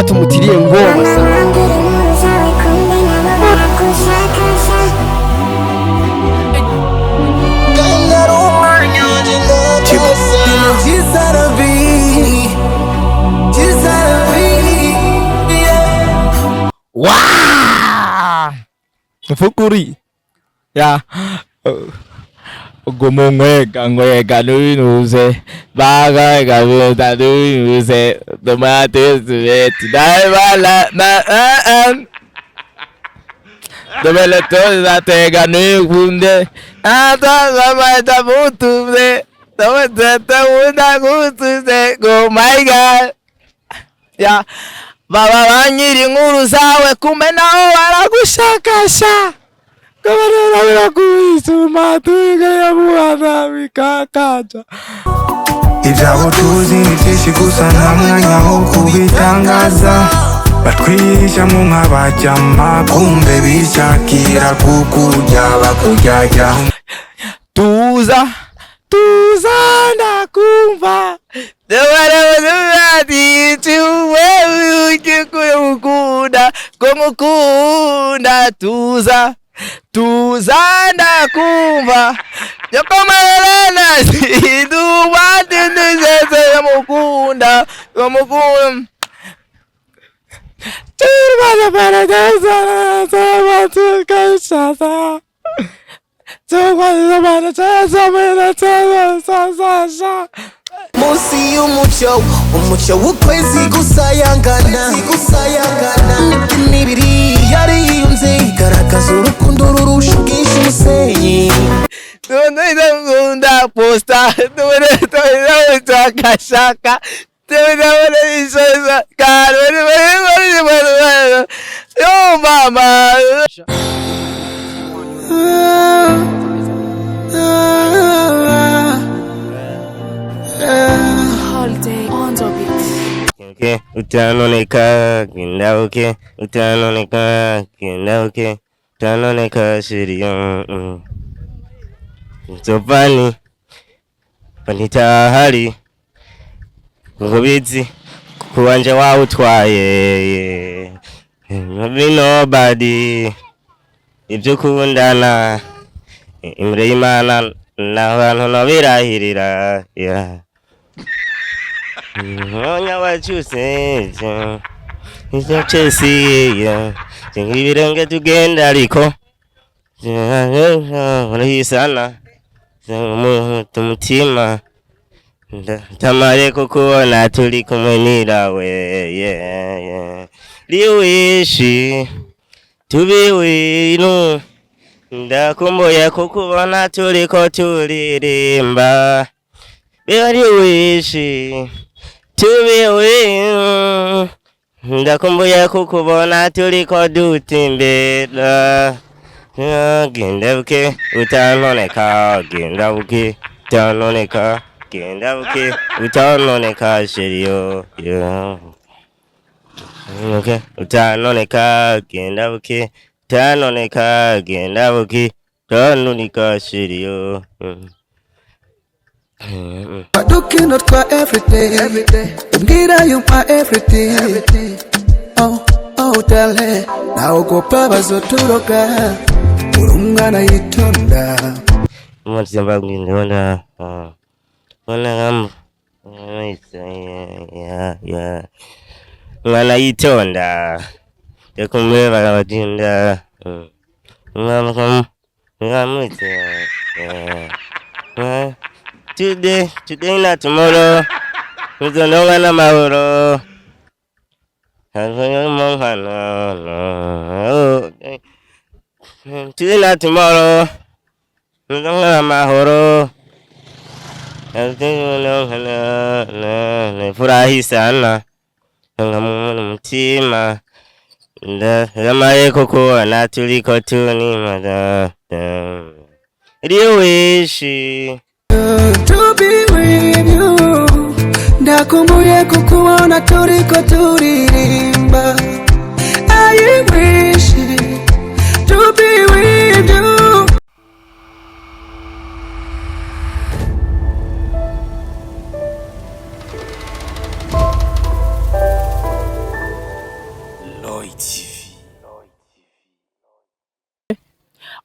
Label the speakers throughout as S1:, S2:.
S1: tumutiriye ngoma sana. Wow! Fukuri. Ya. Ngwega nuze baga gabuta nuze tomate suet dai bala na dovele toda te ganu kunde ata mata mutu de tomate ta una gutu de go my god ya baba banyiri nkuru zawe kumbe naho baragushakasha kabara birakuisuma tuiga ya muhana bikakaja
S2: ibyabo tuzi ni byinshi gusa nta mwanya wo kubitangaza batwihisha mu nk'abajyama kumbe bishakira kukurya bakujyajya
S1: tuza ndakumva Dewarati tuwe ukikuyukunda kumukunda tuza ndakumva yokomalana siduwa tinduzeze yamukunda Turba para desa sama tukashasa Tukwa para desa mena sa
S3: Musi umucyo w'ukwezi gusayangana n'ibiri yariyunze igaragaza urukundo rurusha ubwinshi umusenyi
S1: Ngunda posta utakashaka isoza yo mama
S4: Holiday on the beat.
S5: Okay, utanoneka kindabuke utanoneka kindabuke utanoneka shiriyo Zopani panitahari ngobizi kuwanja wawe utwaye nobody ibyo kundana imre imana n'abantu nabirahirira Onya wachuse Izo chesi ibirenge tugenda ariko Urahisana Tumutima Tamare kukubona turi kumwe nirawe Liwishi Tubiwinu Ndakumbuye kukubona turiko turirimba Liwishi Tubiwinu Ndakumbuye kukubona turiko dutimbera Gendabuke utanoneka gendabuke utanoneka gendabuke utanoneka shiriyo Okay utanoneka gendabuke utanoneka gendabuke utanoneka shiriyo
S3: Looking not for every day. Mbira you my everything. Oh, tell her. Now go papa so turoka. Urungana yitonda.
S5: Mwazamba ngindona. Wana Mwana yitonda. Yakumwe bagabadinda. Today not tomorrow. We don't know when I'm out. Today not tomorrow. We don't know I'm out. Furahi sana. Mutima. Ndamaye koko natuliko tuni mada. Riwishi.
S3: To be with you. Ndakumbuye kukuona turiko turirimba. I wish to be with you.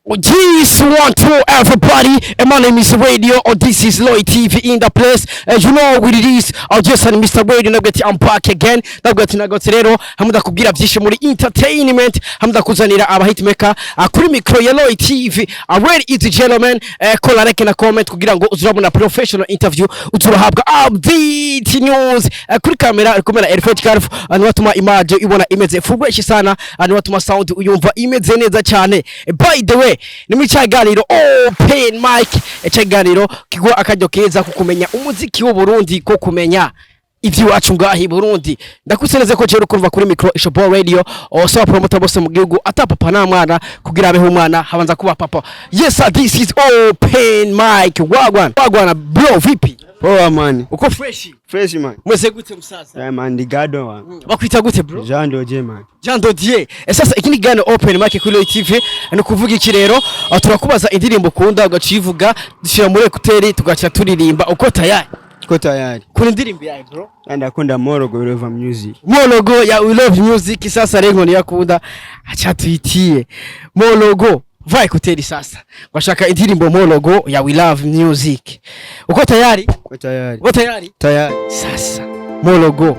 S1: This one to everybody, and my name is Radio, or this is Lloyd TV in the place. As you know what it is, I'll just and Mr. Radio, I'm back again. Nagati rero, hamuda kubwira byinshi muri entertainment, hamuda kuzanira aba hitmaker, kuri micro ya Lloyd TV. Already is the gentleman, kola like na comment kugira ngo uzurabona professional interview, uzurahabwa update news, kuri camera kumera Elfred Carf, anu watuma image ibona imeze fresh sana, anu watuma sound uyumva imeze neza cyane. By the way, ni muri cyaganiro open mic, cyaganiro kigwa akajyo keza kukumenya umuziki w'u Burundi, ko kumenya ivyo wacu ngahi Burundi. Ndakusereze ko cero kurva kuri micro Ishobo Radio, so promoter bose mu gihugu atapapa na mwana kugira abeho umwana habanza kuba papa. Yes sir, this is open mic. Wagwana bro, vipi?
S6: Poa man.
S1: Uko fresh
S6: man.
S1: Mwese gute musaza?
S6: Yeah man, Digado man.
S1: Bakwita gute bro?
S6: Jean Dodier man.
S1: Jean Dodier. Sasa ikini gane open mic kuri Lloyd TV, no kuvuga iki rero, turakubaza indirimbo kunda ugacivuga dushira muri ekuteri tugaca turirimba uko tayari.
S6: Uko tayari.
S1: Kuri indirimbo yawe bro?
S6: Ndakunda Mologo We Love Music.
S1: Mologo ya We Love Music. Sasa rero yakunda acha tuitie Mologo. Vai ekuteri sasa. Washaka indirimbo Mologo ya We Love Music. Uko tayari?
S6: Uko tayari.
S1: Uko tayari?
S6: Tayari.
S1: Sasa Mologo.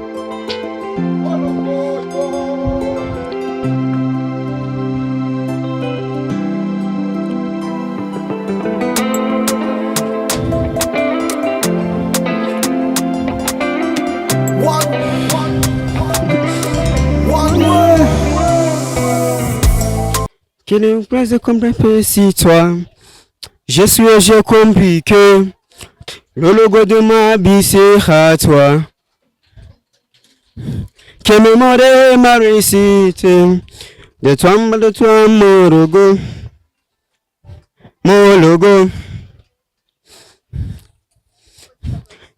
S6: Quel est le prince comme si toi? Je suis j'ai compris que le logo de ma vie sera toi. Que mémoire ma réussite de toi mon logo. Mon logo.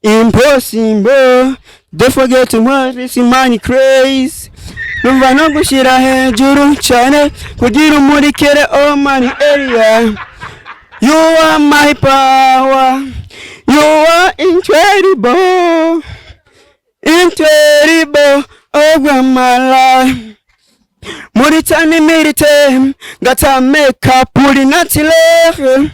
S6: Impossible de forget what is in my craze. Numva no gushira hejuru cyane kugira umurikere all money area. You are my power. You are incredible. Incredible over my life. Muritani mirite ngata make up puri natile.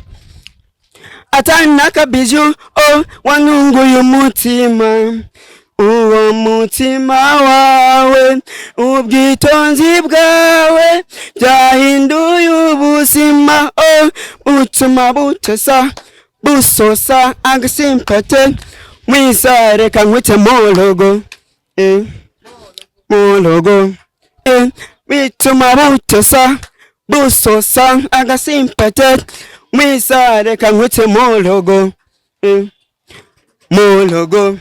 S6: Atana kabiju oh wanungu yumutima. Uwo mutima wawe ubwitonzi bwawe byahinduye ubuzima butuma butesa busosa agasimpate mwisareka nkwite Mologo Mologo bituma butesa busosa agasimpate mwisareka nkwite Mologo Mologo.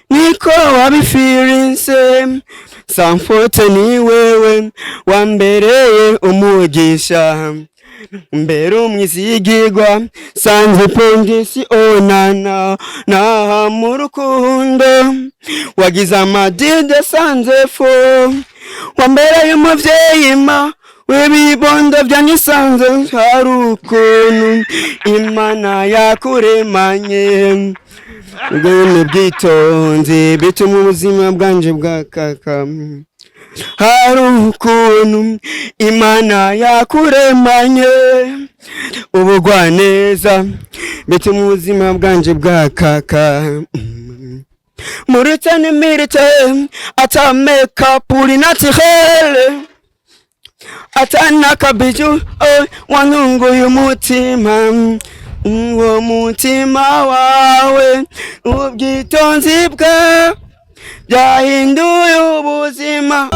S6: Niko wabifirinse samfote ni wewe wambereye umugisha mbere umwizigirwa sanze pongisi onana na mu rukundo wagize amadide sanze fo wambereye umuvyeyi ma webibondo byanyisanze hari ukuntu Imana yakuremanye ubwene bwitonzi bituma ubuzima bwanje bwakaka hari ukuntu Imana yakuremanye ubugwaneza bituma ubuzima bwanje bwakaka muritane mirite ata make up uri naturel atana kabiju wanunguye umutima uwo mutima wawe ubwitonzi bwa byahinduye ubuzima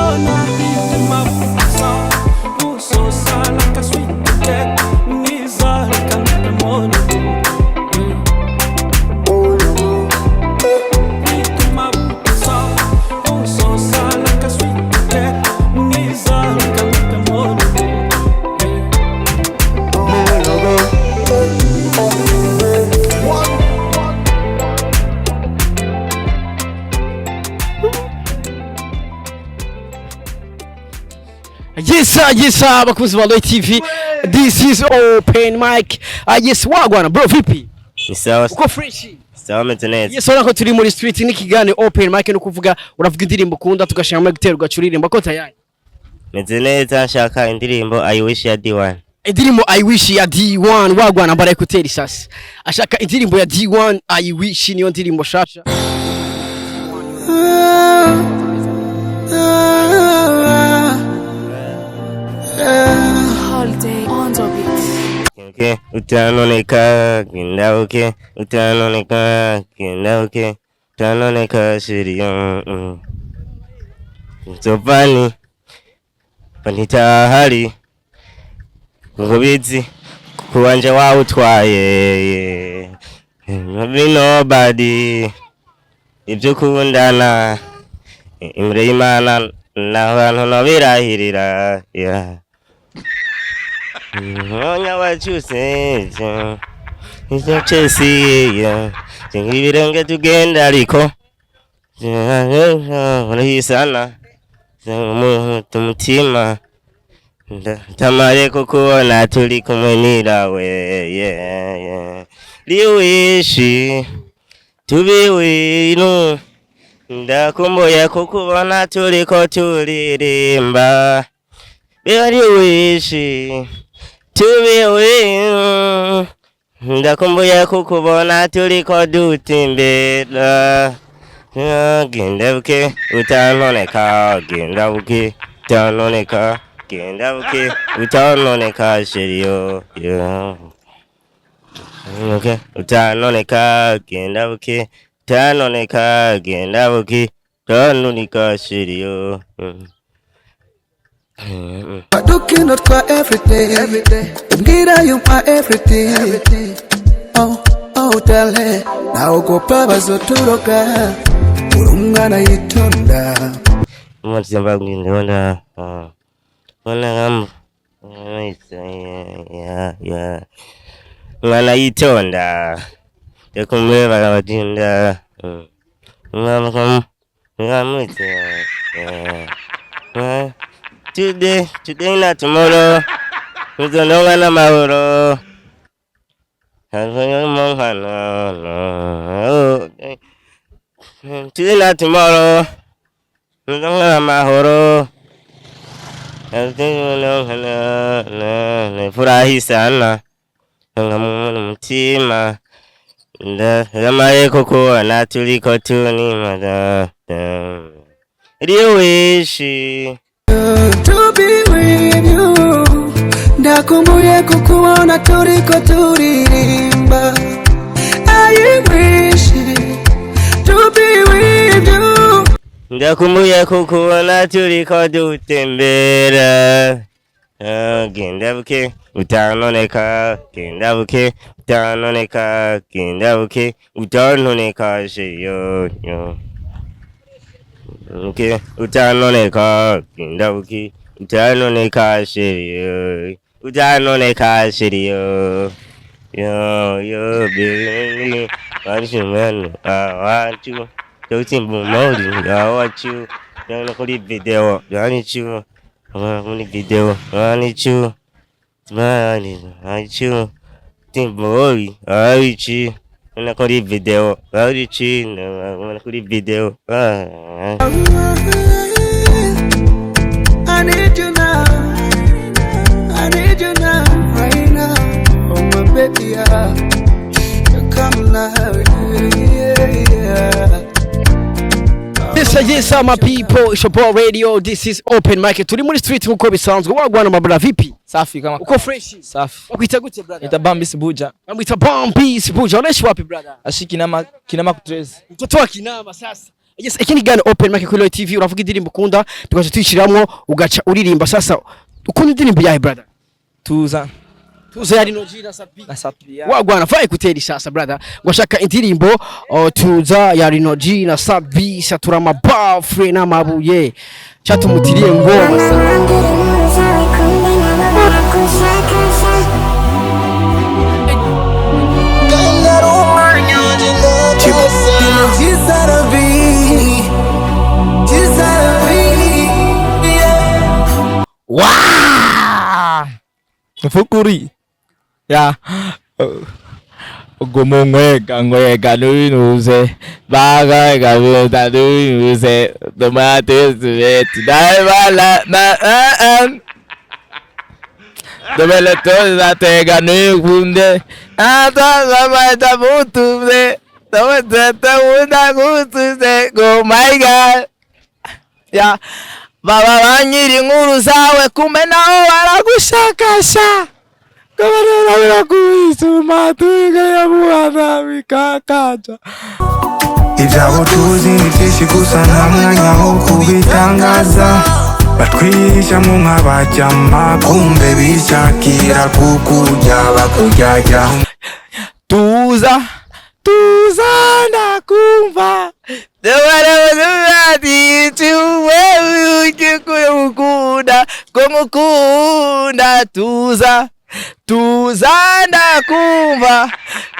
S1: Yes, bakuzi ba Loy TV. This is open mic. Yes, wagwana bro, vipi?
S5: Ni sawa.
S1: Uko fresh?
S5: Sawa meteneza.
S1: Yes, urako turi muri street n'ikigane open mic no kuvuga uravuga indirimbo ukunda tugashaka gutera ugacuririmba ko tayari.
S5: Meteneza nshaka indirimbo I wish ya D1.
S1: Indirimbo I wish ya D1 wagwana mbara ekuteri sasa. Ashaka indirimbo ya D1 I wish niyo ndirimbo shasha.
S4: Holiday on the beats.
S5: Okay, utanoneka kindabuke, utanoneka kindabuke, utanoneka shiriyo. Topani panita hali kubizi kuwanja wa utwaye nobody ibyo kundana imre imana n'abantu nabirahirira ya Onya wachuse Izo chesi ya Ibirenge tugenda ariko Urahisana Tumutima Tamare kukuona tuli kumwe nirawe Liwishi Tubiwinu Ndakumbuye kukubona tuliko turirimba Liwishi Tubiwinu Ndakumbuye kukubona tuliko dutimbera Gendabuke utanoneka Gendabuke utanoneka Gendabuke utanoneka shiriyo Okay utanoneka Gendabuke utanoneka Gendabuke utanoneka shiriyo
S3: Looking out for every day. Mbwira you my everything. Oh, dale. Naogopa bazoturoka. Urumwana yitonda.
S5: Mwatsamba ngindona. Wana ngam. Ya. Mwana yitonda. Tekumwe bagatinda. Ngam. Today not tomorrow. Muzononga na mahoro. Today not tomorrow. Muzononga na mahoro. Furahi sana. Mutima. Ndamaye kukuona tuliko tuni mada. Liwishi
S3: To be with you. Ndakumbuye kukuona tuliko turirimba. I wish to be with you.
S5: Ndakumbuye kukuona tuliko dutembera. Gendabuke utanoneka gendabuke utanoneka gendabuke utanoneka shiriyo. Okay, utanoneka gendabuke utanoneka shiriyo. Utanoneka shiriyo. Yo baby, man, I want you. Don't mode, I want you. Don't call it video. I need you. Video. I need you. I need you. Think boy, I need you. When I call it video, I need you. When I call it video.
S3: I need you now. I need you now, right now. Oh my baby, yeah. Come now, yeah.
S1: Yes, my people, it's your boy Radio. This is open mic. Turi muri street nkuko bisanzwe. Wagwana mabra vipi?
S6: Safi kama
S1: Uko fresh?
S6: safi.
S1: Wakuita gute brother?
S6: Ita Bambis Buja.
S1: Wamuita Bambis Buja. Unaishi wapi brother?
S6: Ashiki kinama kutrezi.
S1: Mtoto wa Kinama sasa. Yes, ikini gani open mic kuri Loy TV uravuga indirimbo ukunda tugaca tuyishiramwo ugaca uririmba sasa. Ukunda indirimbo yahe brother?
S6: Tuza
S1: Tuza yari no jina sapi.
S6: na sapi.
S1: Wagwana fai kuteri sasa brother. Ngashaka indirimbo tuza yari no jina sabi satura mabafre na mabuye. Chatumutirie ngoma sana. Wow!
S7: Fukuri. Ya. Gumungweka nuinuze. Baga gabuta nuinuze. Tomate sueti. Daibala na Dovele toda te gané kunde. Ata zamata mutuze. Tomate una gutuze. Oh my God. Ya. Baba banyiri inkuru zawe kumbe naho baragushakasha. Kabarera birakuisuma tuiga ya muhana bikakaja.
S2: Ibyabo tuzi ni byinshi gusa nta mwanya wo kubitangaza. Batwihisha mu nk'abajyama kumbe bishakira kukurya bakujyajya.
S7: Tuza ndakumva. Kumukunda tuza ndakumva.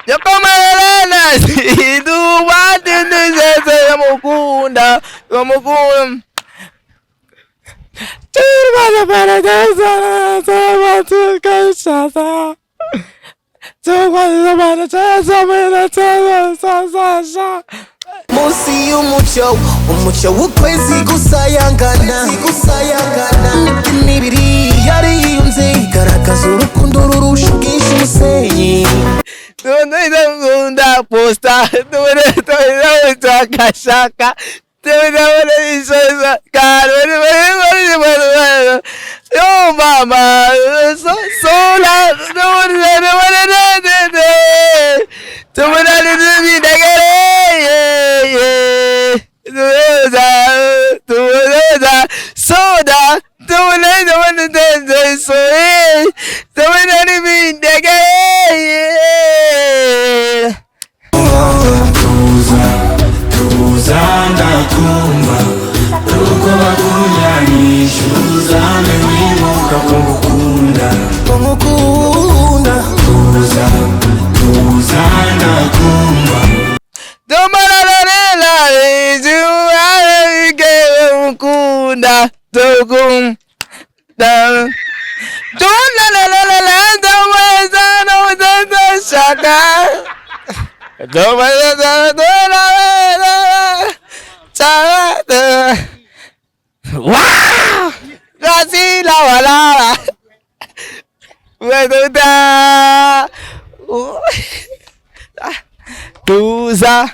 S7: Yokomelena sindu watindizeze mukunda Turba para desa sama tukashasa. Turba para desa mena tsa.
S8: Musi umucyo w'ukwezi gusayangana imibiri yariyunze igaragaza urukundo rurusha ubwinshi umusenyi.
S7: Ngunda posta kashaka yo mama sola soda
S2: Tuza ndakumva. Ruko bakunyanisha uzame wibuka kumukunda. Tuza ndakumva.
S7: Domararela ijuwa ige mukunda tokum da Domararela domeza no shaka. Wow! Kasi la wala. Tuza.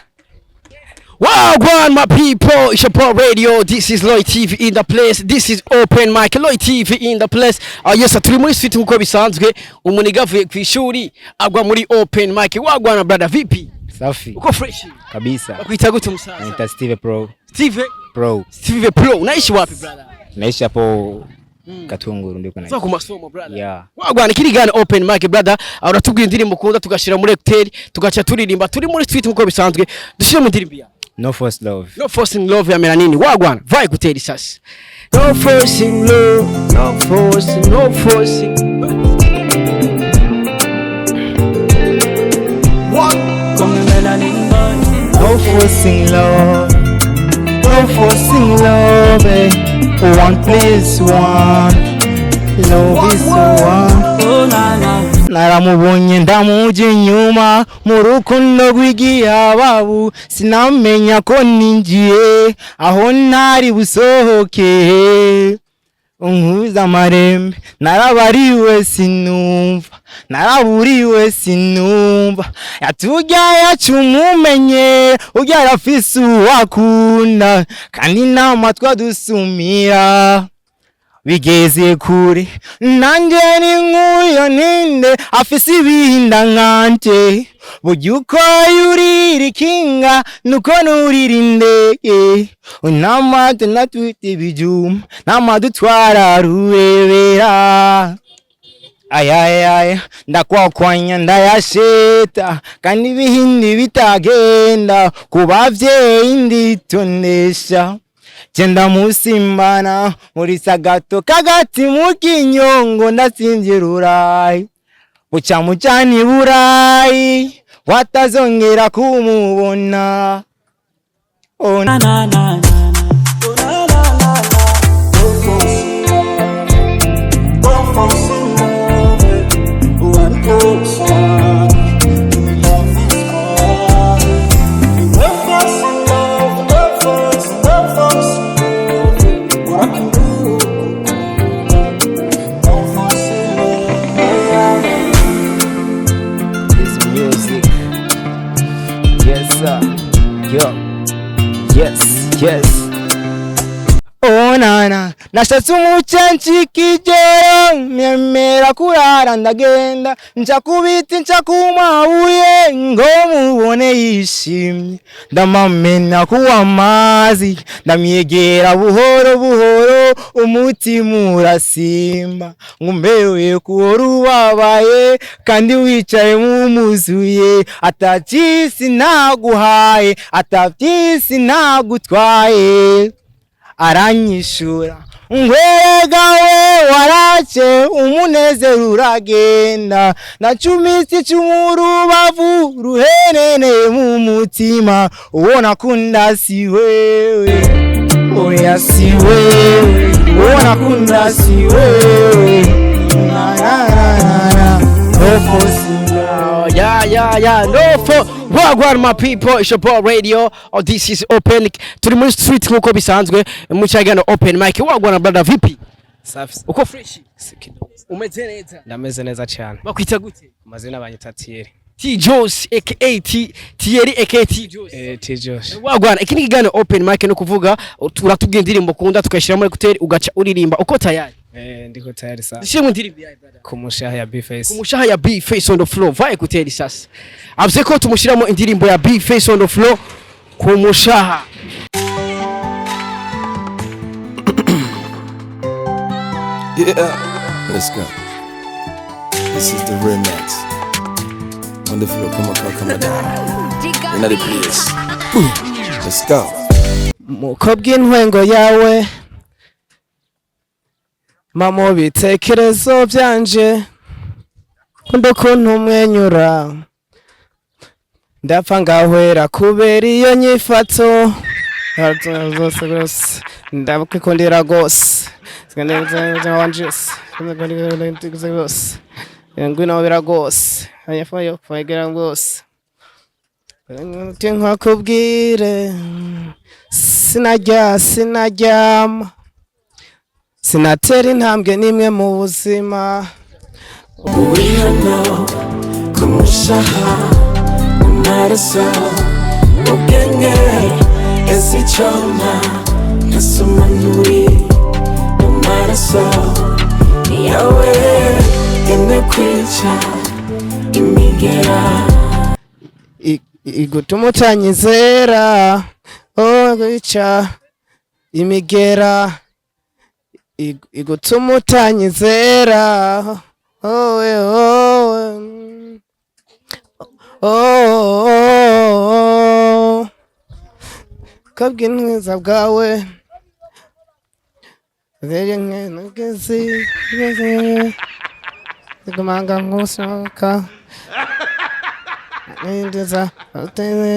S1: Wow, one my people, it's your Paul Radio. This is Lloyd TV in the place. This is Open Mic. Lloyd TV in the place. Yes, turi muri street nkuko bisanzwe. Umuniga avuye ku ishuri agwa muri Open Mic. Wagwana brother vipi?
S9: Safi.
S1: Uko fresh?
S9: Kabisa.
S1: Bakuita gute musaza?
S9: Naitwa Steve Pro.
S1: Steve
S9: Pro.
S1: Steve Pro. Unaishi wapi brother?
S9: Naishi hapo Katunguru ndiko naishi.
S1: Sasa ku masomo brother.
S9: Yeah.
S1: Wagwana kiri gani Open Mic brother? Uratubwira indirimbo ukunda tugashira muri hoteli tugaca turirimba turi muri street nkuko bisanzwe. Dushire mu ndirimbo ya
S9: No Forced Love.
S1: No Forcing Love ya Melanini. Wagwana vai kuteri sasa. No forcing love, no forcing.
S6: What? Come melanin man. No forcing love. No forcing love. One place, one. Love is one. Oh na na. Naramubonye ndamuja inyuma mu rukundo rw'igihababu sinamenya ko ninjiye aho ntari busohoke unkuza amarembe narabariwe sinumva yatujya yacumumenye ujya arafise uwakunda kandi n'amatwi adusumira bigeze kure nanjye ni nk'uyo ninde afise ibihinda nkanje burya uko yurira ikinga nuko nurira indege unamate natwite ibijuma namadutwara rurebera ayayaya ndakwakwanya ndayasheta kandi ibihindi bitagenda ku bavyeyi nditonesha Chenda musimbana muri sagato kagati mu kinyongo ndatsinvye rurayi buca mucani burayi watazongera kumubona oh na na na Yes sir. Yo. Yes. Oh nana, nashatse umucanci kijoro, nemera kurara ndagenda, nchakubiti nchakumabuye, ngo mubone yishimye, ndamamena kuwa amazi, ndamyegera buhoro buhoro, umutima urasimba, ngumbewe kuhora ubabaye, kandi wicaye mumuzuye, atavyisi naguhaye, atavyisi nagutwaye. Aranyishura ngwegawe warace umunezero uragenda nacumitse cyumurubavu ruhenene mu mutima ubona kunda si wewe oya si wewe ubona kunda si wewe na
S1: no for Wagwan my people, it's your boy Radio, or this is Open. Turi muri street nkuko bisanzwe mu cyagano Open Mic. Wagwan brother vipi?
S10: Safi.
S1: Uko fresh? Umeze neza?
S10: Ndameze neza cyane.
S1: Bakwita gute?
S10: Amazina banyita Thierry.
S1: T Jos aka Thierry aka T Jos.
S10: T Jos.
S1: Wagwan iki ni kigano Open Mic no kuvuga turatubwiye indirimbo kunda tukashira muri kuteri ugaca uririmba uko tayari.
S10: Ndiko tayari sana.
S1: Shimwe indirimbo yawe brother.
S10: Kumushaha ya B-Face.
S1: Kumushaha ya B-Face on the floor. Vaye kuteri sasa. Avuze ko tumushiramo indirimbo ya B-Face on the floor kumushaha.
S11: Yeah, let's go. This is the remix. On the floor, come on down. Another place. Let's go.
S6: Mukobwa intwengo yawe mama bitekerezo byanje kuntu umwenyura ndapfa ngahwera kubera iyo nyifato zose ndabukikundira gose ngwino bira gose ayafayo fayigera gose nkakubwire sinaryama sinatera intambwe nimwe mu buzima
S2: uri hano kumushaha amaraso ubwenge ese icyona nasoma nturi amaraso yawe inakwica imigera
S6: igutuma utanyizera gwica imigera igutuma utanyizera kabwi ntwiza bwawe zeri nk'inugezi zigumanga nk'usohoka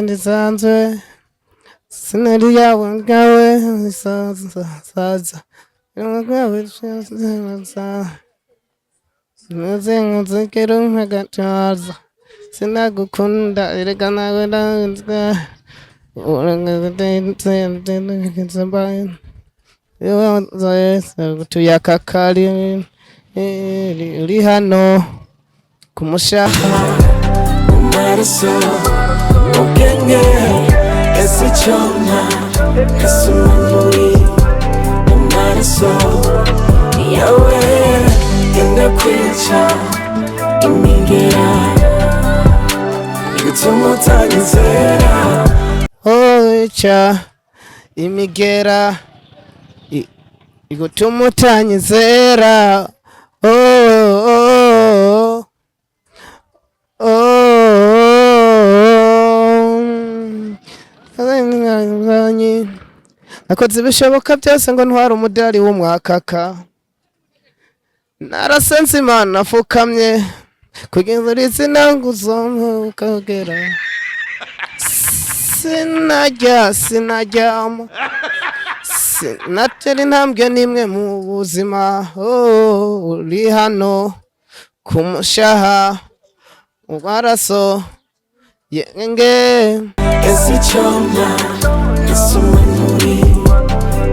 S6: ndisanzwe sinari yawe ngawe saza Nuzengero nkagacaza sinagukunda erega nawe ndanzwe tuyakakari uri hano kumushaha
S2: amaraso ubwenge ese icyona nasoma nturi amaraso yawe inakwica imigera igutuma utanyizera
S6: ica imigera igutuma utanyizera nakoze ibishoboka byose ngo ntware umudari w'umwakaka narasenze Imana nafukamye kugenzura izina nguzomukagera sinaryama sinatera intambwe nimwe mu buzima uri hano kumushaha ubaraso yenge
S2: ese icyona nasoma nturi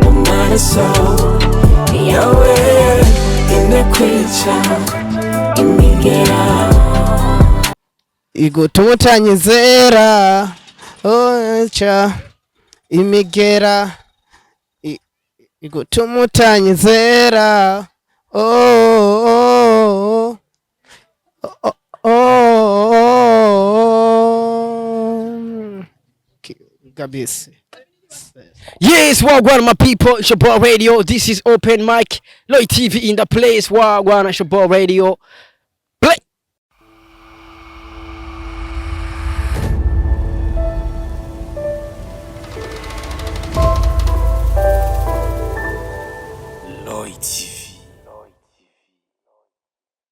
S2: amaraso yawe inakwica imigera
S6: igutuma utanyizera
S12: ocha imigera igutuma utanyizera kabisa.
S1: Yes, Wagwan, my people, Shabbat Radio. This is Open Mic, Loy TV in the place. Wagwan, Shabbat Radio.